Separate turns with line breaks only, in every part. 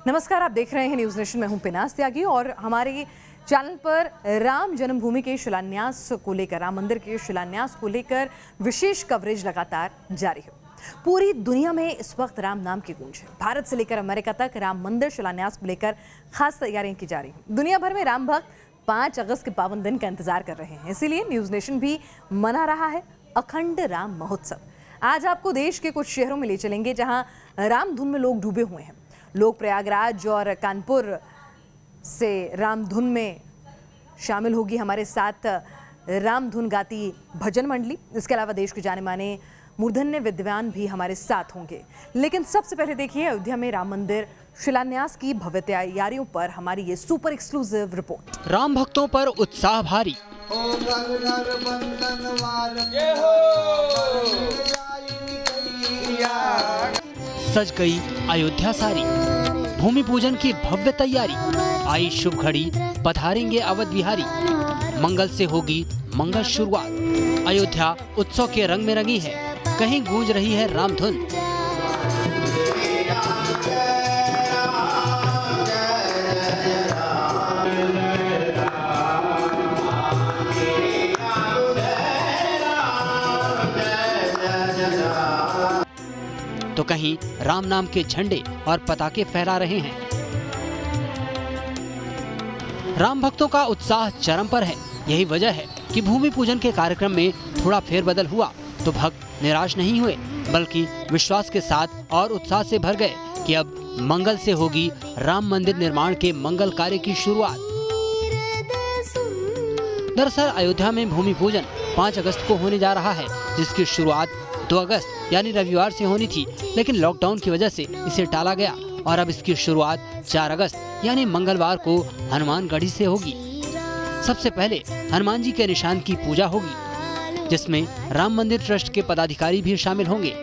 नमस्कार, आप देख रहे हैं न्यूज़ नेशन। मैं हूं पिनास त्यागी और हमारे चैनल पर राम जन्मभूमि के शिलान्यास को लेकर, राम मंदिर के शिलान्यास को लेकर विशेष कवरेज लगातार जारी है। पूरी दुनिया में इस वक्त राम नाम की गूंज है। भारत से लेकर अमेरिका तक राम मंदिर शिलान्यास को लेकर खास तैयारियां की जा रही हैं। दुनिया भर में राम भक्त 5 अगस्त के पावन दिन का इंतजार कर रहे हैं। इसीलिए न्यूज़ नेशन भी मना रहा है अखंड राम महोत्सव। आज आपको देश के कुछ शहरों में ले चलेंगे जहां राम धुन में लोग डूबे हुए हैं। लोग प्रयागराज और कानपुर से राम धुन में शामिल होगी। हमारे साथ राम धुन गाती भजन मंडली, इसके अलावा देश के जाने माने मूर्धन्य विद्वान भी हमारे साथ होंगे। लेकिन सबसे पहले देखिए अयोध्या में राम मंदिर शिलान्यास की भव्य तैयारियों पर हमारी ये सुपर एक्सक्लूसिव रिपोर्ट।
राम भक्तों पर उत्साह भारी। सज गई अयोध्या सारी, भूमि पूजन की भव्य तैयारी। आई शुभ घड़ी, पधारेंगे अवध बिहारी। मंगल से होगी मंगल शुरुआत। अयोध्या उत्सव के रंग में रंगी है, कहीं गूंज रही है राम धुन। तो कहीं राम नाम के झंडे और पताके फहरा रहे हैं। राम भक्तों का उत्साह चरम पर है। यही वजह है कि भूमि पूजन के कार्यक्रम में थोड़ा फेरबदल हुआ तो भक्त निराश नहीं हुए, बल्कि विश्वास के साथ और उत्साह से भर गए कि अब मंगल से होगी राम मंदिर निर्माण के मंगल कार्य की शुरुआत। दरअसल अयोध्या में भूमि पूजन 5 अगस्त को होने जा रहा है, जिसकी शुरुआत 2 अगस्त यानी रविवार से होनी थी, लेकिन लॉकडाउन की वजह से इसे टाला गया और अब इसकी शुरुआत 4 अगस्त यानी मंगलवार को हनुमानगढ़ी से होगी। सबसे पहले हनुमान जी के निशान की पूजा होगी, जिसमें राम मंदिर ट्रस्ट के पदाधिकारी भी शामिल होंगे।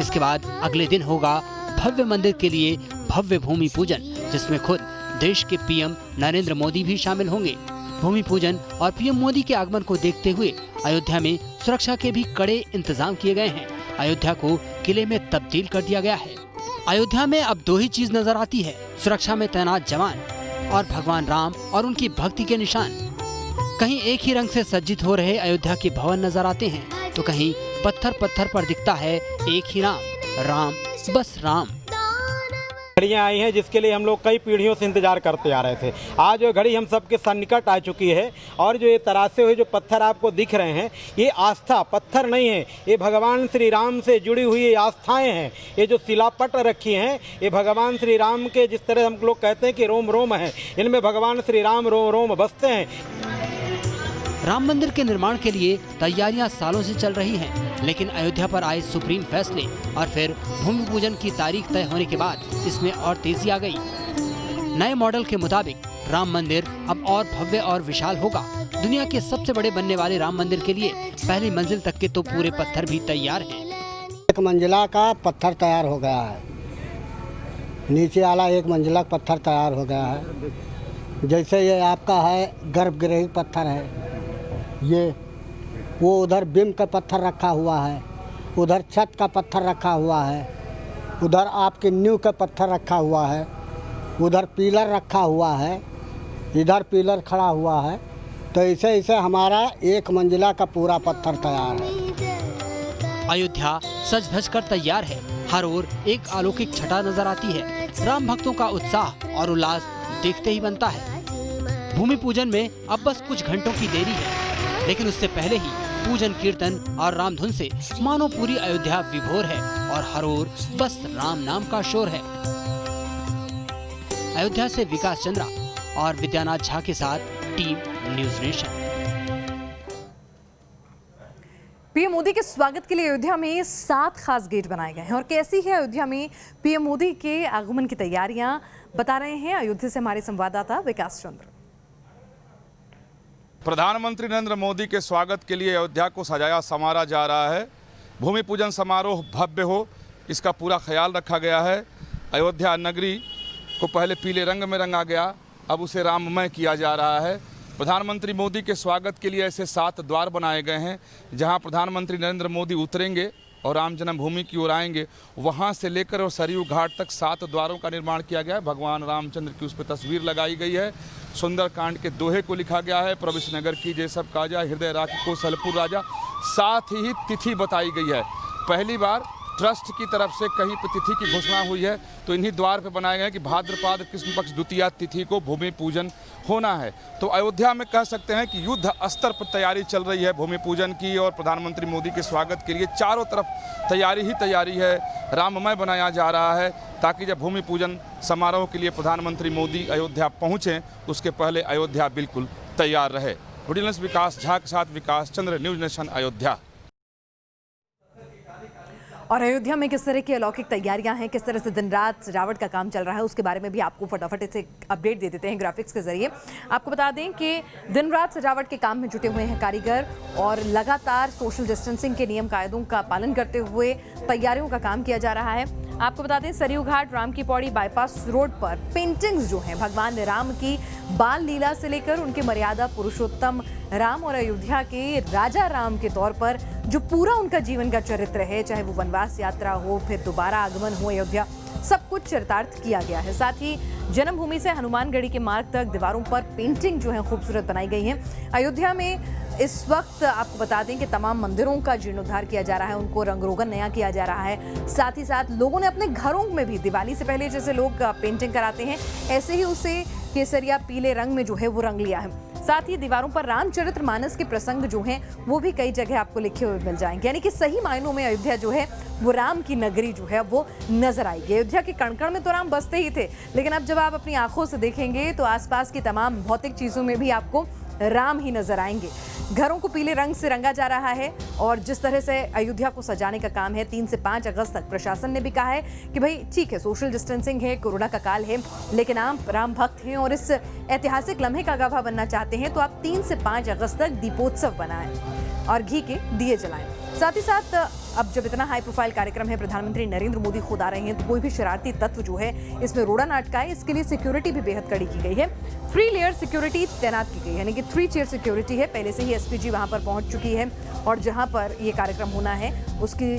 इसके बाद अगले दिन होगा भव्य मंदिर के लिए भव्य भूमि पूजन, जिसमें खुद देश के पीएम नरेंद्र मोदी भी शामिल होंगे। भूमि पूजन और पीएम मोदी के आगमन को देखते हुए अयोध्या में सुरक्षा के भी कड़े इंतजाम किए गए हैं। अयोध्या को किले में तब्दील कर दिया गया है। अयोध्या में अब 2 ही चीज नजर आती है, सुरक्षा में तैनात जवान और भगवान राम और उनकी भक्ति के निशान। कहीं एक ही रंग से सज्जित हो रहे अयोध्या के भवन नजर आते हैं, तो कहीं पत्थर पत्थर पर दिखता है एक ही नाम, राम, बस राम।
घड़ियाँ आई हैं जिसके लिए हम लोग कई पीढ़ियों से इंतजार करते आ रहे थे। आज वो घड़ी हम सबके सन्निकट आ चुकी है और जो ये तरासे हुए जो पत्थर आपको दिख रहे हैं, ये आस्था पत्थर नहीं है, ये भगवान श्री राम से जुड़ी हुई आस्थाएं हैं। ये जो शिलापट रखी हैं, ये भगवान श्री राम के, जिस तरह हम लोग कहते हैं कि रोम रोम है, इनमें भगवान श्री राम रोम रोम बसते हैं।
राम मंदिर के निर्माण के लिए तैयारियां सालों से चल रही हैं, लेकिन अयोध्या पर आए सुप्रीम फैसले और फिर भूमि पूजन की तारीख तय होने के बाद इसमें और तेजी आ गई। नए मॉडल के मुताबिक राम मंदिर अब और भव्य और विशाल होगा। दुनिया के सबसे बड़े बनने वाले राम मंदिर के लिए पहली मंजिल तक के तो पूरे पत्थर भी तैयार हैं।
1 मंजिला का पत्थर तैयार हो गया है, नीचे वाला 1 मंजिला पत्थर तैयार हो गया है। जैसे ये आपका है गर्भगृह पत्थर है, ये वो उधर बिम का पत्थर रखा हुआ है, उधर छत का पत्थर रखा हुआ है, उधर आपके नींव का पत्थर रखा हुआ है, उधर पिलर रखा हुआ है, इधर पिलर खड़ा हुआ है। तो ऐसे ऐसे हमारा 1 मंजिला का पूरा पत्थर तैयार है।
अयोध्या सज धज कर तैयार है। हर ओर एक अलौकिक छटा नजर आती है। राम भक्तों का उत्साह और उल्लास देखते ही बनता है। भूमि पूजन में अब बस कुछ घंटों की देरी है, लेकिन उससे पहले ही पूजन कीर्तन और राम धुन से मानो पूरी अयोध्या विभोर है और हर ओर बस राम नाम का शोर है। अयोध्या से विकास चंद्रा और विद्यानाथ झा के साथ team news nation.
PM Modi के स्वागत के लिए अयोध्या में 7 खास गेट बनाए गए हैं। और कैसी है अयोध्या में पीएम मोदी के आगमन की तैयारियां, बता रहे हैं अयोध्या से हमारे संवाददाता विकास चंद्र।
प्रधानमंत्री नरेंद्र मोदी के स्वागत के लिए अयोध्या को सजाया संवारा जा रहा है। भूमि पूजन समारोह भव्य हो, इसका पूरा ख्याल रखा गया है। अयोध्या नगरी को पहले पीले रंग में रंगा गया, अब उसे राममय किया जा रहा है। प्रधानमंत्री मोदी के स्वागत के लिए ऐसे 7 द्वार बनाए गए हैं, जहां प्रधानमंत्री नरेंद्र मोदी उतरेंगे और राम जन्मभूमि की ओर आएंगे, वहाँ से लेकर और सरयू घाट तक 7 द्वारों का निर्माण किया गया है। भगवान रामचंद्र की उस पर तस्वीर लगाई गई है। सुंदरकांड के दोहे को लिखा गया है, प्रविश नगर की जय सब काजा, हृदय राखी को सलपुर राजा। साथ ही तिथि बताई गई है। पहली बार ट्रस्ट की तरफ से कहीं पर तिथि की घोषणा हुई है, तो इन्हीं द्वार पे बनाए गए हैं कि भाद्रपद कृष्ण पक्ष द्वितीया तिथि को भूमि पूजन होना है। तो अयोध्या में कह सकते हैं कि युद्ध स्तर पर तैयारी चल रही है भूमि पूजन की, और प्रधानमंत्री मोदी के स्वागत के लिए चारों तरफ तैयारी ही तैयारी है। राममय बनाया जा रहा है ताकि जब भूमि पूजन समारोह के लिए प्रधानमंत्री मोदी अयोध्या पहुँचें, उसके पहले अयोध्या बिल्कुल तैयार रहे। वीडियो विकास झा के साथ विकास चंद्र, न्यूज नेशन अयोध्या।
और अयोध्या में किस तरह की अलौकिक तैयारियां हैं, किस तरह से दिन रात सजावट का काम चल रहा है, उसके बारे में भी आपको फटाफट इसे अपडेट दे देते हैं ग्राफिक्स के जरिए। आपको बता दें कि दिन रात सजावट के काम में जुटे हुए हैं कारीगर, और लगातार सोशल डिस्टेंसिंग के नियम कायदों का पालन करते हुए तैयारियों का काम किया जा रहा है। आपको बता दें सरयू घाट, राम की पौड़ी बाईपास रोड पर पेंटिंग्स जो हैं भगवान राम की बाल लीला से लेकर उनके मर्यादा पुरुषोत्तम राम और अयोध्या के राजा राम के तौर पर जो पूरा उनका जीवन का चरित्र है, चाहे वो वनवास यात्रा हो, फिर दोबारा आगमन हो अयोध्या, सब कुछ चरितार्थ किया गया है। साथ ही जन्मभूमि से हनुमानगढ़ी के मार्ग तक दीवारों पर पेंटिंग जो है खूबसूरत बनाई गई है। अयोध्या में इस वक्त आपको बता दें कि तमाम मंदिरों का जीर्णोद्धार किया जा रहा है, उनको रंग रोगन नया किया जा रहा है। साथ ही साथ लोगों ने अपने घरों में भी दिवाली से पहले जैसे लोग पेंटिंग कराते हैं, ऐसे ही उसे केसरिया पीले रंग में जो है वो रंग लिया है। साथ ही दीवारों पर रामचरितमानस के प्रसंग जो हैं वो भी कई जगह आपको लिखे हुए मिल जाएंगे, यानी कि सही मायनों में अयोध्या जो है वो राम की नगरी जो है वो नजर आएगी। अयोध्या के कण-कण में तो राम बसते ही थे, लेकिन अब जब आप अपनी आंखों से देखेंगे तो आसपास की तमाम भौतिक चीजों में भी आपको राम ही नजर आएंगे। घरों को पीले रंग से रंगा जा रहा है, और जिस तरह से अयोध्या को सजाने का काम है 3 से 5 अगस्त तक प्रशासन ने भी कहा है कि भाई ठीक है, सोशल डिस्टेंसिंग है, कोरोना का काल है, लेकिन आप राम भक्त हैं और इस ऐतिहासिक लम्हे का गवाह बनना चाहते हैं तो आप 3 से 5 अगस्त तक दीपोत्सव बनाएं और घी के दिए जलाएं। साथ ही साथ अब जब इतना हाई प्रोफाइल कार्यक्रम है, प्रधानमंत्री नरेंद्र मोदी खुद आ रहे हैं, तो कोई भी शरारती तत्व जो है इसमें रोड़ा ना अटकाए, इसके लिए सिक्योरिटी भी बेहद कड़ी की गई है। 3 लेयर सिक्योरिटी तैनात की गई है, यानी कि 3 चेयर सिक्योरिटी है। पहले से ही एसपीजी वहां पर पहुंच चुकी है, और जहां पर ये कार्यक्रम होना है उसकी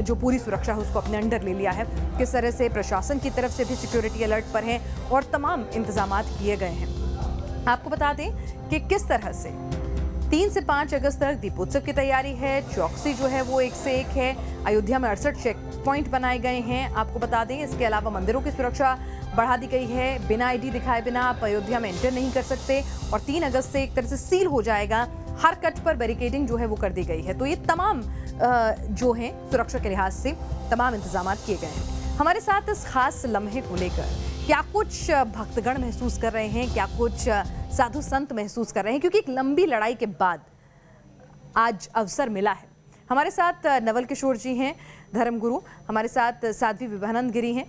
जो पूरी सुरक्षा है उसको अपने अंडर ले लिया है। किस तरह से प्रशासन की तरफ से भी सिक्योरिटी अलर्ट पर है और तमाम इंतजाम किए गए हैं। आपको बता दें कि किस तरह से 3 से 5 अगस्त तक दीपोत्सव की तैयारी है। चौकसी जो है वो 1 से 1 है। अयोध्या में 68 चेक पॉइंट बनाए गए हैं। आपको बता दें इसके अलावा मंदिरों की सुरक्षा बढ़ा दी गई है। बिना आईडी दिखाए बिना आप अयोध्या में एंटर नहीं कर सकते, और 3 अगस्त से एक तरह से सील हो जाएगा। हर कट पर बैरिकेडिंग जो है वो कर दी गई है। तो ये तमाम जो है सुरक्षा के लिहाज से तमाम इंतजाम किए गए हैं। हमारे साथ इस खास लम्हे को लेकर क्या कुछ भक्तगण महसूस कर रहे हैं, क्या कुछ साधु संत महसूस कर रहे हैं, क्योंकि एक लंबी लड़ाई के बाद आज अवसर मिला है। हमारे साथ नवल किशोर जी हैं, धर्मगुरु, हमारे साथ साध्वी विभवानंद गिरी हैं,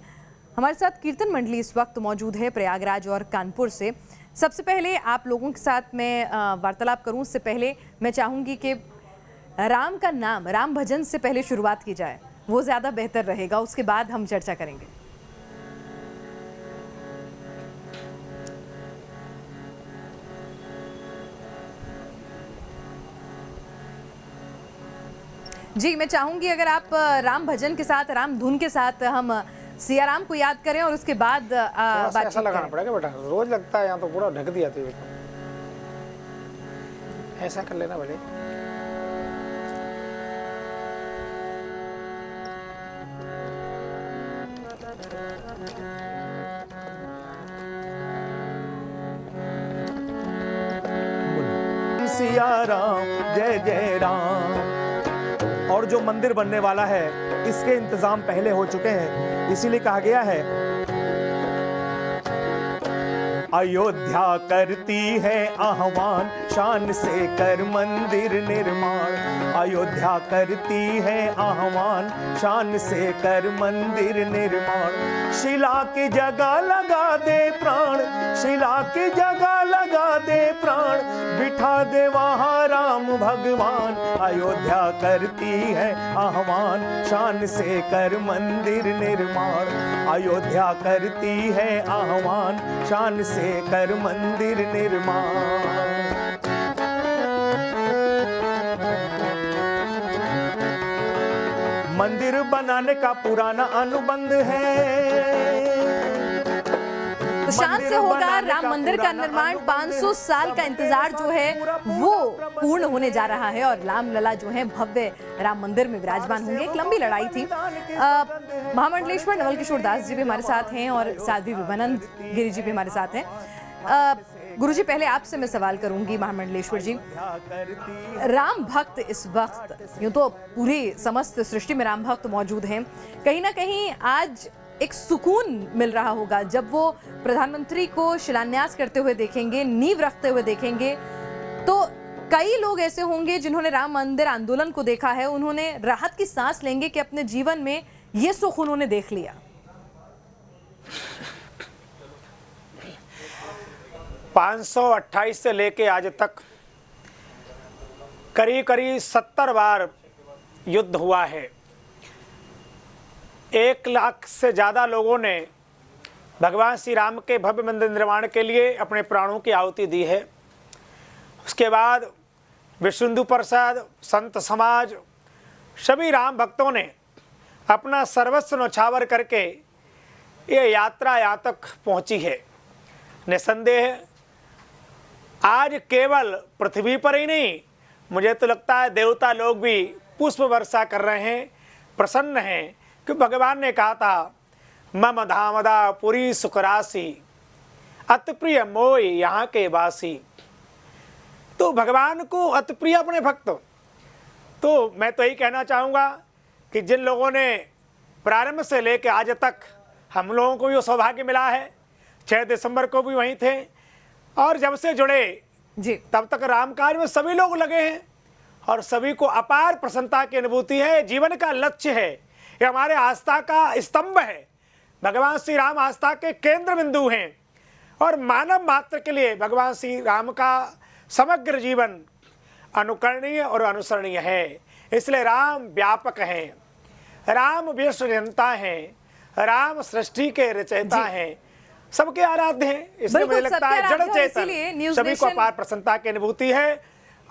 हमारे साथ कीर्तन मंडली इस वक्त मौजूद है प्रयागराज और कानपुर से। सबसे पहले आप लोगों के साथ मैं वार्तालाप करूं, उससे पहले मैं चाहूँगी कि राम का नाम, राम भजन से पहले शुरुआत की जाए, वो ज़्यादा बेहतर रहेगा, उसके बाद हम चर्चा करेंगे। जी, मैं चाहूंगी अगर आप राम भजन के साथ, राम धुन के साथ हम सिया राम को याद करें और उसके बाद
ऐसा लगाना पड़ेगा बेटा, रोज लगता है यहाँ तो पूरा ढक दिया था। ऐसा कर लेना भले।
सिया राम जय जय राम। और जो मंदिर बनने वाला है इसके इंतजाम पहले हो चुके हैं, इसीलिए कहा गया है अयोध्या करती है आह्वान, शान से कर मंदिर निर्माण। अयोध्या करती है आह्वान, शान से कर मंदिर निर्माण। शिला की जगह लगा दे प्राण, शिला की जगह लगा दे प्राण, बिठा दे वहाँ राम भगवान। अयोध्या करती है आह्वान, शान से कर मंदिर निर्माण। अयोध्या करती है आह्वान, शान से कर मंदिर निर्माण। मंदिर बनाने का पुराना अनुबंध है।
तो शाम से होगा राम मंदिर का निर्माण। 500 साल का इंतजार जो है वो पूर्ण होने जा रहा है और राम लला जो है भव्य राम मंदिर में विराजमान होंगे। एक लंबी लड़ाई थी। महामंडलेश्वर नवल किशोर दास जी भी हमारे साथ हैं और साध्वी विभानंद गिरी जी भी हमारे साथ हैं। गुरुजी, पहले आपसे मैं सवाल करूंगी महामंडलेश्वर जी, राम भक्त इस वक्त, यूं तो पूरी समस्त सृष्टि में राम भक्त मौजूद हैं, कहीं ना कहीं आज एक सुकून मिल रहा होगा जब वो प्रधानमंत्री को शिलान्यास करते हुए देखेंगे, नींव रखते हुए देखेंगे। तो कई लोग ऐसे होंगे जिन्होंने राम मंदिर आंदोलन को देखा है, उन्होंने राहत की सांस लेंगे कि अपने जीवन में ये सुख उन्होंने देख लिया।
528 से लेके आज तक करीब करीब 70 बार युद्ध हुआ है। 1 लाख से ज़्यादा लोगों ने भगवान श्री राम के भव्य मंदिर निर्माण के लिए अपने प्राणों की आहुति दी है। उसके बाद विश्व परिषद, संत समाज, सभी राम भक्तों ने अपना सर्वस्व न्यौछावर करके ये यात्रा यहाँ तक पहुँची है। निसंदेह आज केवल पृथ्वी पर ही नहीं, मुझे तो लगता है देवता लोग भी पुष्प वर्षा कर रहे हैं, प्रसन्न हैं, कि भगवान ने कहा था मम धामदा पुरी सुखरासी अति प्रिय मोय यहाँ के वासी। तो भगवान को अति प्रिय अपने भक्त। तो मैं तो यही कहना चाहूँगा कि जिन लोगों ने प्रारंभ से लेकर आज तक, हम लोगों को भी सौभाग्य मिला है, 6 दिसंबर को भी वहीं थे और जब से जुड़े
जी
तब तक रामकाज में सभी लोग लगे हैं और सभी को अपार प्रसन्नता की अनुभूति है। जीवन का लक्ष्य है, ये हमारे आस्था का स्तंभ है। भगवान श्री राम आस्था के केंद्र बिंदु हैं और मानव मात्र के लिए भगवान श्री राम का समग्र जीवन अनुकरणीय और अनुसरणीय है। इसलिए राम व्यापक हैं, राम विश्व नियंता हैं, राम सृष्टि के रचयिता हैं, सबके आराध्य हैं। इसलिए मुझे लगता है जड़ चेतन सभी को अपार प्रसन्नता की अनुभूति है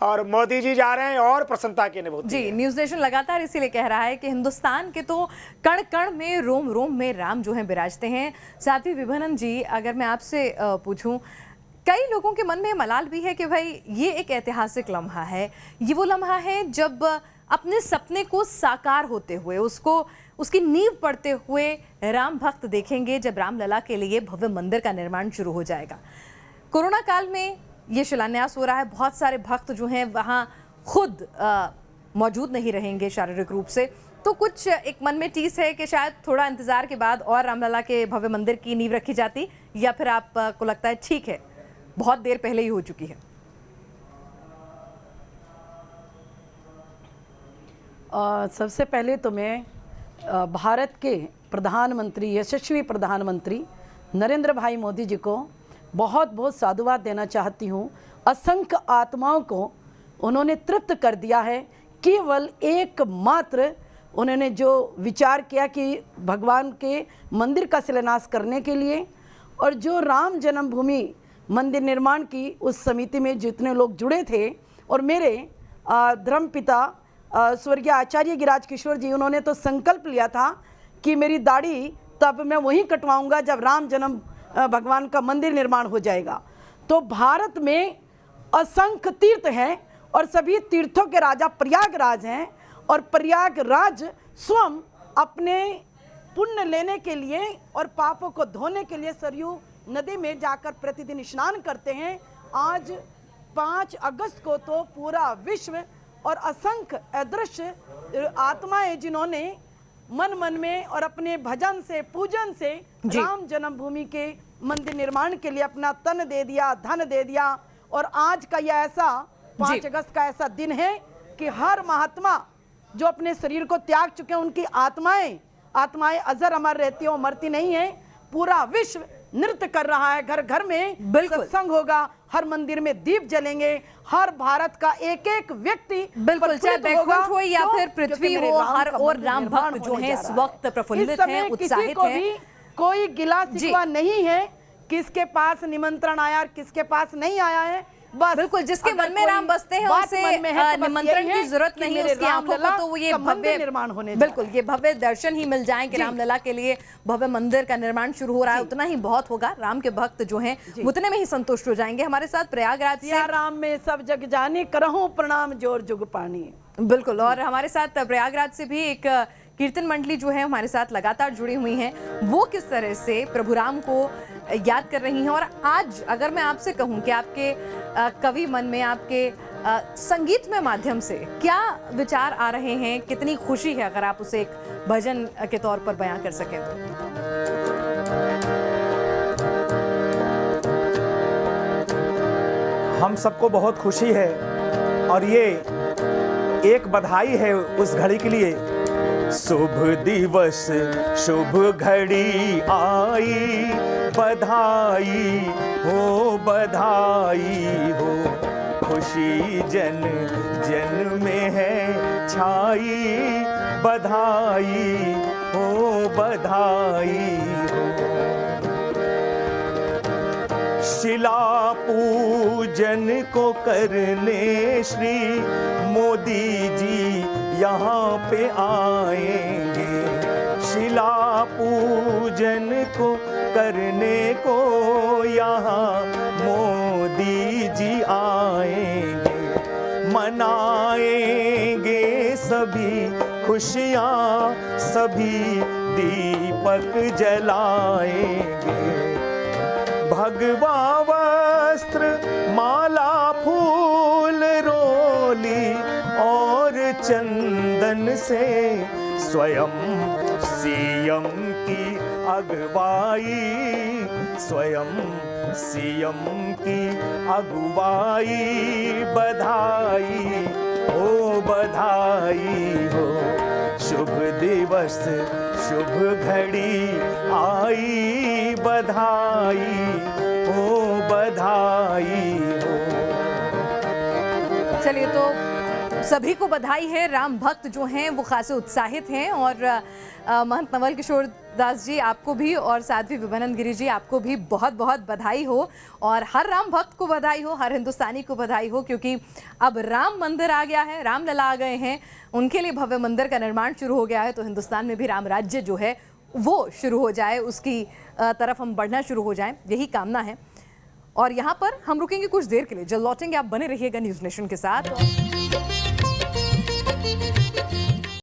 और मोदी जी जा रहे हैं और प्रसन्नता की अनुभूति।
जी, न्यूज़ नेशन लगातार इसीलिए कह रहा है कि हिंदुस्तान के तो कण कण में, रोम रोम में राम जो है विराजते हैं। साध्वी विभानंद जी, अगर मैं आपसे पूछूं, कई लोगों के मन में मलाल भी है कि भाई ये एक ऐतिहासिक लम्हा है, ये वो लम्हा है जब अपने सपने को साकार होते हुए, उसकी नींव पड़ते हुए राम भक्त देखेंगे जब रामलला के लिए भव्य मंदिर का निर्माण शुरू हो जाएगा। कोरोना काल में ये शिलान्यास हो रहा है, बहुत सारे भक्त जो हैं वहाँ खुद मौजूद नहीं रहेंगे शारीरिक रूप से, तो कुछ एक मन में टीस है कि शायद थोड़ा इंतजार के बाद और रामलला के भव्य मंदिर की नींव रखी जाती, या फिर आपको लगता है ठीक है बहुत देर पहले ही हो चुकी है?
सबसे पहले तो मैं भारत के प्रधानमंत्री, यशस्वी प्रधानमंत्री नरेंद्र भाई मोदी जी को बहुत बहुत साधुवाद देना चाहती हूँ। असंख्य आत्माओं को उन्होंने तृप्त कर दिया है। केवल एकमात्र उन्होंने जो विचार किया कि भगवान के मंदिर का शिलान्यास करने के लिए, और जो राम जन्मभूमि मंदिर निर्माण की उस समिति में जितने लोग जुड़े थे, और मेरे धर्मपिता स्वर्गीय आचार्य गिरिराज किशोर जी, उन्होंने तो संकल्प लिया था कि मेरी दाढ़ी तब मैं वहीं कटवाऊंगा जब राम जन्म भगवान का मंदिर निर्माण हो जाएगा। तो भारत में असंख्य तीर्थ हैं और सभी तीर्थों के राजा प्रयागराज हैं, और प्रयागराज स्वयं अपने पुण्य लेने के लिए और पापों को धोने के लिए सरयू नदी में जाकर प्रतिदिन स्नान करते हैं। आज 5 अगस्त को तो पूरा विश्व और असंख्य अदृश्य आत्माएं जिन्होंने मन मन में और अपने भजन से, पूजन से राम जन्मभूमि के मंदिर निर्माण के लिए अपना तन दे दिया, धन दे दिया। और आज का यह ऐसा 5 अगस्त का ऐसा दिन है कि हर महात्मा जो अपने शरीर को त्याग चुके हैं, उनकी आत्माएं अजर अमर रहती हैं, मरती नहीं है। पूरा विश्व नृत्य कर रहा है, घर घर में सत्संग होगा, हर मंदिर में दीप जलेंगे, हर भारत का एक एक व्यक्ति
बिल्कुल, चाहे बैकुंठ हो या फिर पृथ्वी हो, हर और राम भक्त जो हैं इस वक्त प्रफुल्लित हैं, उत्साहित हैं।
कोई गिला शिकवा नहीं है किसके पास निमंत्रण आया और किसके पास नहीं आया है। बस
बिल्कुल, जिसके
अगर
मन में राम
कोई
बसते हैं
बात
उसे
मन में है तो बस
निमंत्रण
यही
की
है
जरूरत
कि
नहीं,
मेरे
उसकी आंखों को
रामलला
तो वो ये
का मंदिर
भव्य
निर्माण होने जा
बिल्कुल ये भव्य दर्शन ही मिल जाएं कि रामलला के लिए भव्य मंदिर का निर्माण शुरू हो रहा है, उतना ही बहुत होगा। राम के भक्त जो हैं उतने में ही संतुष्ट हो जाएंगे। हमारे साथ प्रयागराज
या
से
राम में सब जग जाने, करहूं प्रणाम जोर जुग पानी।
बिल्कुल, और हमारे साथ प्रयागराज से भी एक कीर्तन मंडली जो है हमारे साथ लगातार जुड़ी हुई हैं, वो किस तरह से प्रभु राम को याद कर रही हैं। और आज अगर मैं आपसे कहूं कि आपके कवि मन में, आपके संगीत में माध्यम से क्या विचार आ रहे हैं, कितनी खुशी है, अगर आप उसे एक भजन के तौर पर बयां कर सकें तो।
हम सबको बहुत खुशी है और ये एक बधाई है उस घड़ी के लिए। शुभ दिवस शुभ घड़ी आई, बधाई हो, खुशी जन जन में है छाई, बधाई हो। शिला पूजन को करने श्री मोदी जी यहाँ पे आएंगे। शिला पूजन को करने को यहाँ मोदी जी आएंगे। मनाएंगे सभी खुशियाँ, सभी दीपक जलाएंगे। भगवा वस्त्र माला फूल रोली और चंदन से स्वयं सीएम की अगुवाई, स्वयं सीएम की अगुवाई। बधाई हो, शुभ दिवस शुभ घड़ी आई, बधाई हो।
चलिए, तो सभी को बधाई है। राम भक्त जो हैं वो खासे उत्साहित हैं, और महंत नवल किशोर दास जी आपको भी, और साध्वी विभनंद गिरी जी आपको भी बहुत बहुत बधाई हो। और हर राम भक्त को बधाई हो, हर हिंदुस्तानी को बधाई हो, क्योंकि अब राम मंदिर आ गया है, रामलला आ गए हैं, उनके लिए भव्य मंदिर का निर्माण शुरू हो गया है। तो हिंदुस्तान में भी राम राज्य जो है वो शुरू हो जाए, उसकी तरफ हम बढ़ना शुरू हो जाएं, यही कामना है। और यहाँ पर हम रुकेंगे कुछ देर के लिए, जब लौटेंगे आप बने रहिएगा न्यूज़ नेशन के साथ।